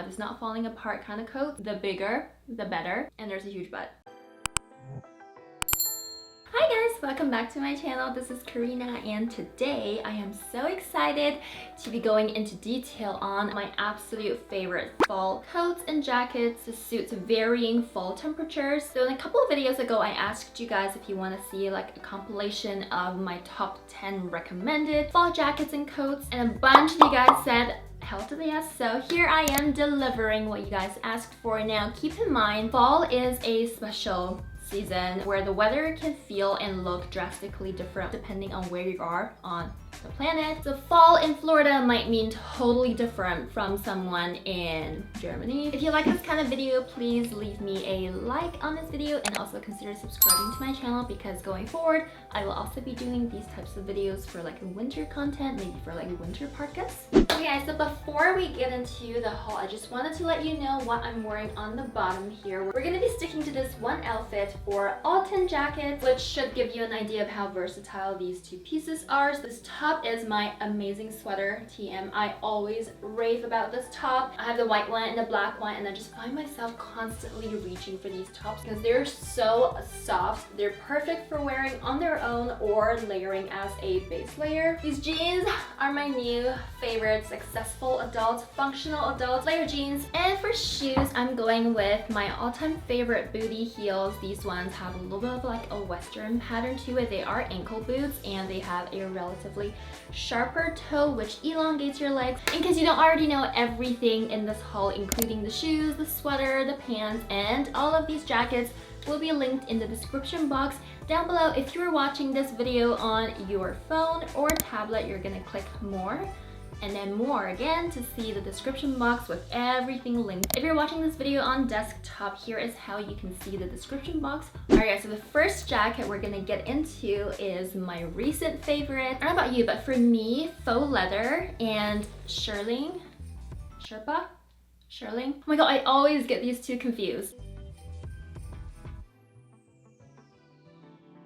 if it's not falling apart kind of coat, the bigger, the better. And there's a huge but. Hi guys, welcome back to my channel. This is Karina, and today I am so excited to be going into detail on my absolute favorite fall coats and jackets to suit varying fall temperatures. So in a couple of videos ago, I asked you guys if you want to see like a compilation of my top 10 recommended fall jackets and coats, and a bunch of you guys said hell to the yes, so here I am delivering what you guys asked for. Now keep in mind, fall is a special season where the weather can feel and look drastically different depending on where you are on the planet. So fall in Florida might mean totally different from someone in Germany. If you like this kind of video, please leave me a like on this video and also consider subscribing to my channel, because going forward I will also be doing these types of videos for like winter content, maybe for like winter parkas. Okay guys, so before we get into the haul, I just wanted to let you know what I'm wearing on the bottom here. We're gonna be sticking to this one outfit for autumn jackets, which should give you an idea of how versatile these two pieces are. So this top is my amazing sweater, TM. I always rave about this top. I have the white one and the black one, and I just find myself constantly reaching for these tops because they're so soft. They're perfect for wearing on their own or layering as a base layer. These jeans are my new favorite successful adult, functional adult layer jeans. And for shoes, I'm going with my all-time favorite booty heels. These ones have a little bit of like a western pattern to it. They are ankle boots and they have a relatively sharper toe, which elongates your legs. In case you don't already know, everything in this haul, including the shoes, the sweater, the pants, and all of these jackets, will be linked in the description box down below. If you're watching this video on your phone or tablet, you're gonna click more and then more again to see the description box with everything linked. If you're watching this video on desktop, here is how you can see the description box. Alright guys, so the first jacket we're gonna get into is my recent favorite. I don't know about you, but for me, faux leather and shearling. Oh my god, I always get these two confused.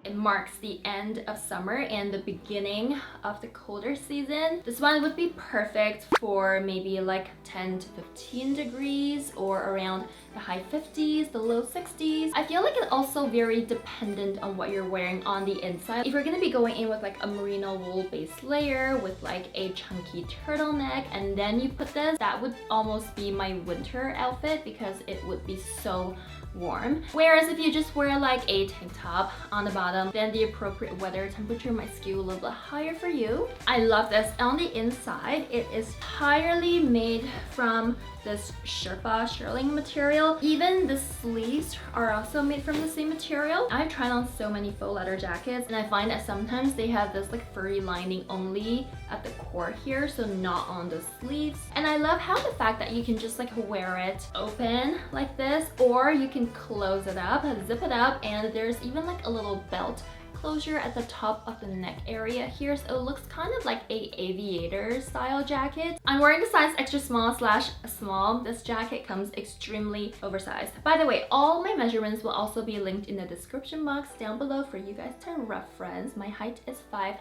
It marks the end of summer and the beginning of the colder season. This one would be perfect for maybe like 10 to 15 degrees or around the high 50s, the low 60s. I feel like it's also very dependent on what you're wearing on the inside. If you're gonna be going in with like a merino wool base layer with like a chunky turtleneck and then you put this, that would almost be my winter outfit because it would be so warm. Whereas if you just wear like a tank top on the bottom, then the appropriate weather temperature might skew a little bit higher for you. I love this. On the inside, it is entirely made from this shearling material. Even the sleeves are also made from the same material. I've tried on so many faux leather jackets and I find that sometimes they have this like furry lining only at the core here, so not on the sleeves. And I love how the fact that you can just like wear it open like this, or you can close it up, zip it up, and there's even like a little belt closure at the top of the neck area here, so it looks kind of like a aviator style jacket. I'm wearing the size extra small/small. This jacket comes extremely oversized. By the way, all my measurements will also be linked in the description box down below for you guys to reference. My height is 5'7".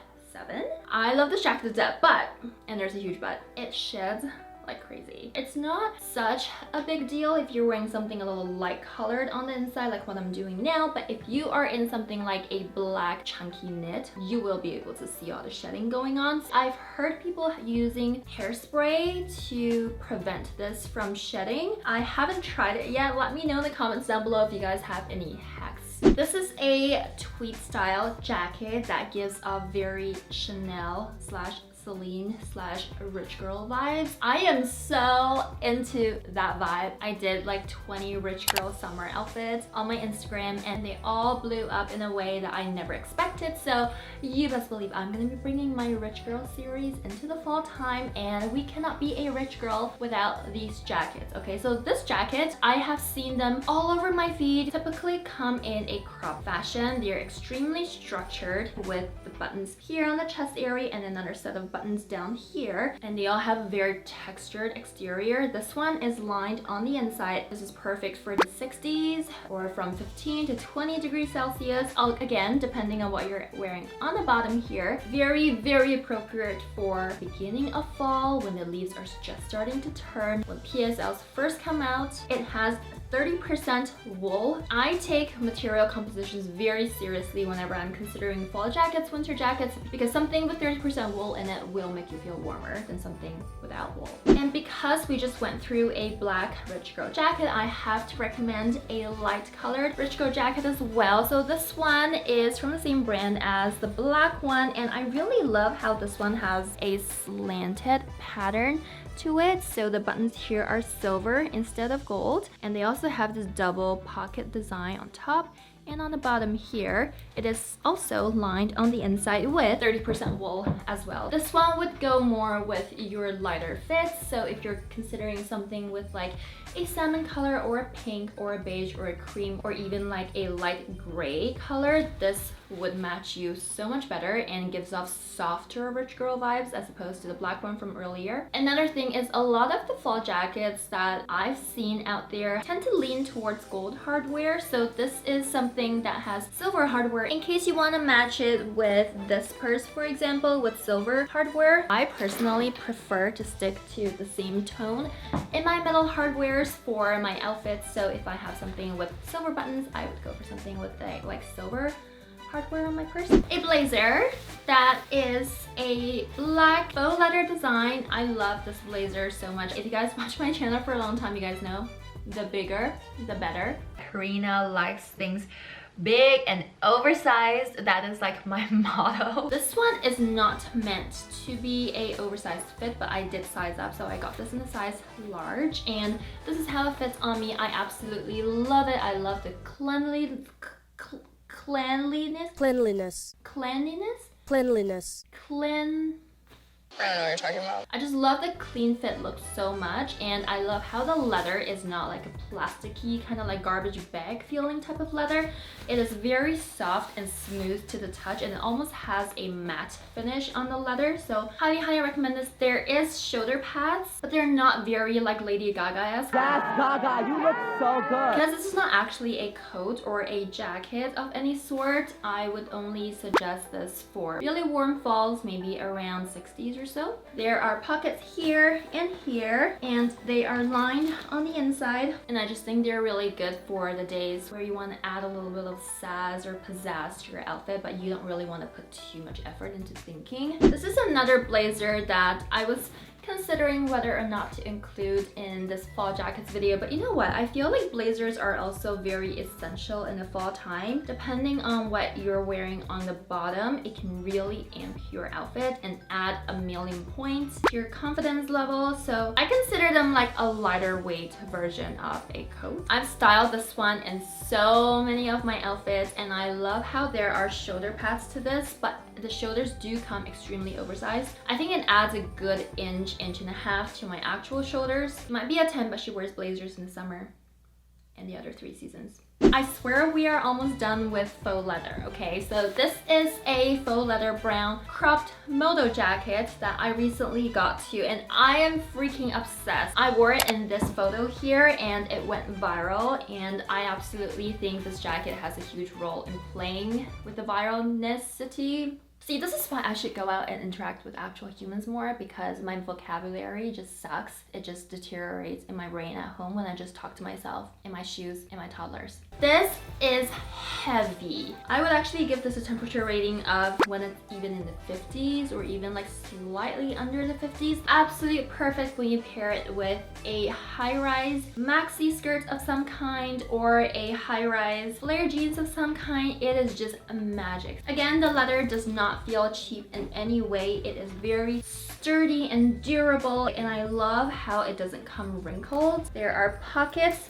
I love this jacket to death, but, and there's a huge but, it sheds like crazy. It's not such a big deal if you're wearing something a little light colored on the inside like what I'm doing now, but if you are in something like a black chunky knit, you will be able to see all the shedding going on. I've heard people using hairspray to prevent this from shedding. I haven't tried it yet. Let me know in the comments down below if you guys have any hacks. This is a tweed style jacket that gives a very Chanel/Celine/rich girl vibes. I am so into that vibe. I did like 20 rich girl summer outfits on my Instagram and they all blew up in a way that I never expected. So you best believe I'm gonna be bringing my rich girl series into the fall time, and we cannot be a rich girl without these jackets. Okay, so this jacket, I have seen them all over my feed. Typically come in a crop fashion. They're extremely structured with the buttons here on the chest area and another set of buttons down here, and they all have a very textured exterior. This one is lined on the inside. This is perfect for the 60s or from 15 to 20 degrees Celsius. Again, depending on what you're wearing on the bottom here. Very, very appropriate for beginning of fall when the leaves are just starting to turn. When PSLs first come out, it has 30% wool. I take material compositions very seriously whenever I'm considering fall jackets, winter jackets, because something with 30% wool in it will make you feel warmer than something without wool. And because we just went through a black rich girl jacket, I have to recommend a light colored rich girl jacket as well. So this one is from the same brand as the black one, and I really love how this one has a slanted pattern to it. So the buttons here are silver instead of gold, and they also have this double pocket design on top, and on the bottom here it is also lined on the inside with 30% wool as well. This one would go more with your lighter fits, so if you're considering something with like a salmon color or a pink or a beige or a cream or even like a light gray color, this would match you so much better and gives off softer rich girl vibes as opposed to the black one from earlier. Another thing is a lot of the fall jackets that I've seen out there tend to lean towards gold hardware, so this is something that has silver hardware in case you want to match it with this purse, for example, with silver hardware. I personally prefer to stick to the same tone in my metal hardwares for my outfits, so if I have something with silver buttons, I would go for something with like silver hardware on my purse. A blazer that is a black faux leather design. I love this blazer so much. If you guys watch my channel for a long time, you guys know the bigger the better. Karina likes things big and oversized. That is like my motto. This one is not meant to be a oversized fit, but I did size up, so I got this in a size large, and this is how it fits on me. I absolutely love it. I love the cleanliness. I don't know what you're talking about. I just love the clean fit look so much, and I love how the leather is not like a plasticky kind of like garbage bag feeling type of leather. It is very soft and smooth to the touch, and it almost has a matte finish on the leather, so highly recommend this. There is shoulder pads, but they're not very like Lady Gaga-esque. That's Gaga, you look so good. Because this is not actually a coat or a jacket of any sort, I would only suggest this for really warm falls, maybe around 60s or so. There are pockets here and here, and they are lined on the inside, and I just think they're really good for the days where you want to add a little bit of sass or pizzazz to your outfit, but you don't really want to put too much effort into thinking. This is another blazer that I was considering whether or not to include in this fall jackets video, but you know what, I feel like blazers are also very essential in the fall time. Depending on what you're wearing on the bottom, it can really amp your outfit and add a million points to your confidence level, so I consider them like a lighter weight version of a coat. I've styled this one in so many of my outfits, and I love how there are shoulder pads to this, but the shoulders do come extremely oversized. I think it adds a good inch and a half to my actual shoulders. It might be a 10, but she wears blazers in the summer and the other 3 seasons. I swear we are almost done with faux leather, okay? So this is a faux leather brown cropped moto jacket that I recently got to, and I am freaking obsessed. I wore it in this photo here and it went viral, and I absolutely think this jacket has a huge role in playing with the viralness-ity. See, this is why I should go out and interact with actual humans more, because my vocabulary just sucks. It just deteriorates in my brain at home when I just talk to myself, in my shoes, in my toddlers. This is heavy. I would actually give this a temperature rating of when it's even in the 50s or even like slightly under the 50s. Absolutely perfect when you pair it with a high-rise maxi skirt of some kind or a high-rise flare jeans of some kind. It is just magic. Again, the leather does not feel cheap in any way. It is very sturdy and durable, and I love how it doesn't come wrinkled. There are pockets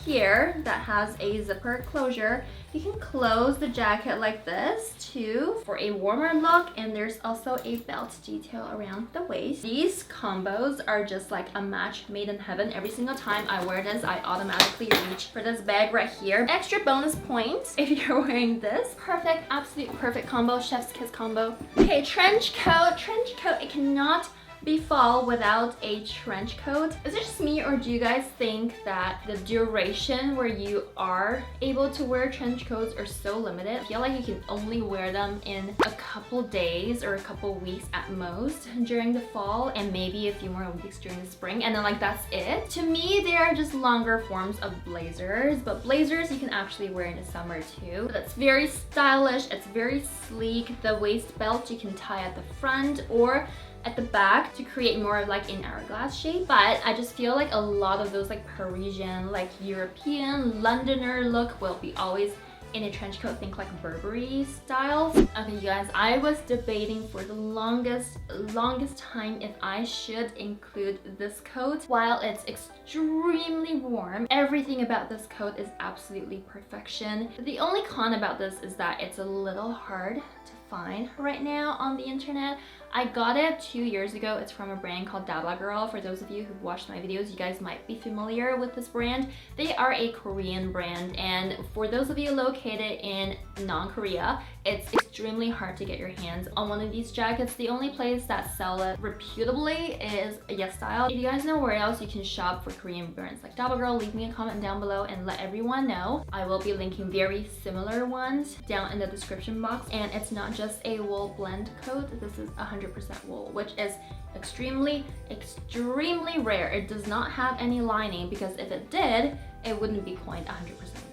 here that has a zipper closure. You can close the jacket like this too for a warmer look, and there's also a belt detail around the waist. These combos are just like a match made in heaven. Every single time I wear this, I automatically reach for this bag right here. Extra bonus points if you're wearing this. Perfect, absolute perfect combo, chef's kiss combo. Okay, trench coat. Trench coat, it cannot be fall without a trench coat. Is it just me, or do you guys think that the duration where you are able to wear trench coats are so limited? I feel like you can only wear them in a couple days or a couple weeks at most during the fall, and maybe a few more weeks during the spring, and then like that's it. To me, they are just longer forms of blazers, but blazers you can actually wear in the summer too. That's very stylish, it's very sleek. The waist belt you can tie at the front or at the back to create more of like an hourglass shape, but I just feel like a lot of those like Parisian, like European, Londoner look will be always in a trench coat. Think like Burberry styles. Okay, you guys, I was debating for the longest time if I should include this coat. While it's extremely warm, everything about this coat is absolutely perfection. The only con about this is that it's a little hard to find right now on the internet. I got it 2 years ago. It's from a brand called Dabla Girl. For those of you who've watched my videos, you guys might be familiar with this brand. They are a Korean brand, and for those of you located in non-Korea, it's extremely hard to get your hands on one of these jackets. The only place that sell it reputably is Yes Style. If you guys know where else you can shop for Korean brands like Dabla Girl, leave me a comment down below and let everyone know. I will be linking very similar ones down in the description box, and it's not just a wool blend coat. This is 100% wool, which is extremely rare. It does not have any lining, because if it did, it wouldn't be coined 100%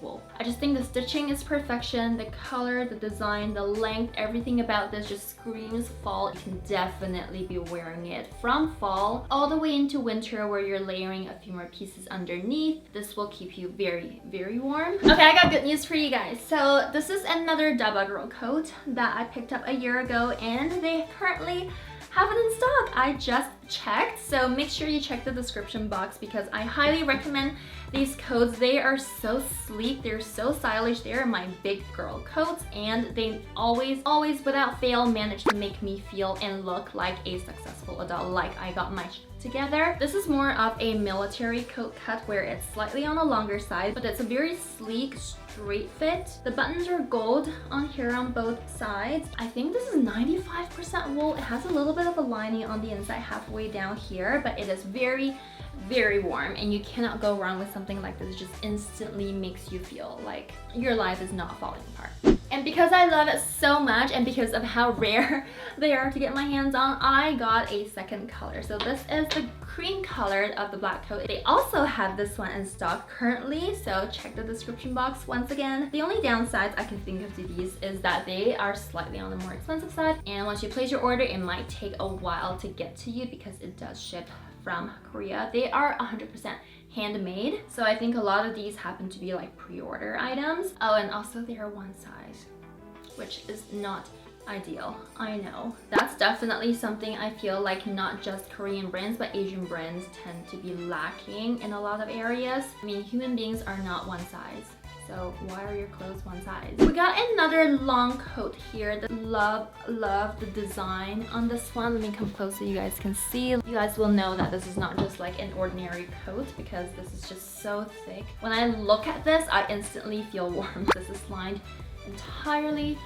wool. I just think the stitching is perfection. The color, the design, the length, everything about this just screams fall. You can definitely be wearing it from fall all the way into winter, where you're layering a few more pieces underneath. This will keep you very warm. Okay, I got good news for you guys. So this is another Dabba Girl coat that I picked up a year ago, and they currently have it in stock. I just checked, so make sure you check the description box because I highly recommend these coats. They are so sleek, they're so stylish. They are my big girl coats, and they always without fail manage to make me feel and look like a successful adult, like I got my shit together. This is more of a military coat cut where it's slightly on the longer side, but it's a very sleek, straight fit. The buttons are gold on here on both sides. I think this is 95% wool. It has a little bit of a lining on the inside halfway down here, but it is very warm, and you cannot go wrong with something like this. It just instantly makes you feel like your life is not falling apart. And because I love it so much, and because of how rare they are to get my hands on, I got a second color. So this is the cream color of the black coat. They also have this one in stock currently, so check the description box once again. The only downsides I can think of to these is that they are slightly on the more expensive side, and once you place your order, it might take a while to get to you because it does ship from Korea. They are 100% handmade, so I think a lot of these happen to be like pre-order items. Oh, and also they are one size, which is not ideal. I know. That's definitely something I feel like not just Korean brands, but Asian brands tend to be lacking in a lot of areas. I mean, human beings are not one size. So why are your clothes one size? We got another long coat here. Love the design on this one. Let me come close so you guys can see. You guys will know that this is not just like an ordinary coat because this is just so thick. When I look at this, I instantly feel warm. This is lined entirely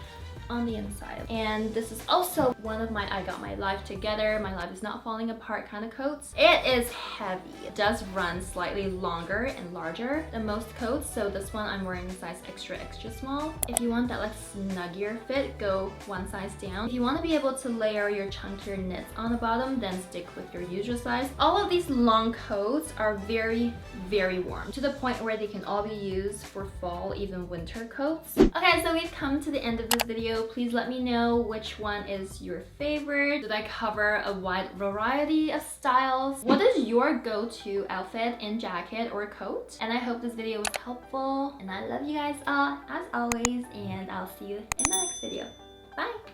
on the inside, and this is also one of my I got my life together, my life is not falling apart kind of coats. It is heavy. It does run slightly longer and larger than most coats, so this one I'm wearing a size extra small. If you want that like snuggier fit, go one size down. If you want to be able to layer your chunkier knits on the bottom, then stick with your usual size. All of these long coats are very warm, to the point where they can all be used for fall, even winter coats. Okay, so we've come to the end of this video. Please let me know which one is your favorite. Did I cover a wide variety of styles? What is your go-to outfit in jacket or coat? And I hope this video was helpful, and I love you guys all as always, and I'll see you in the next video. Bye!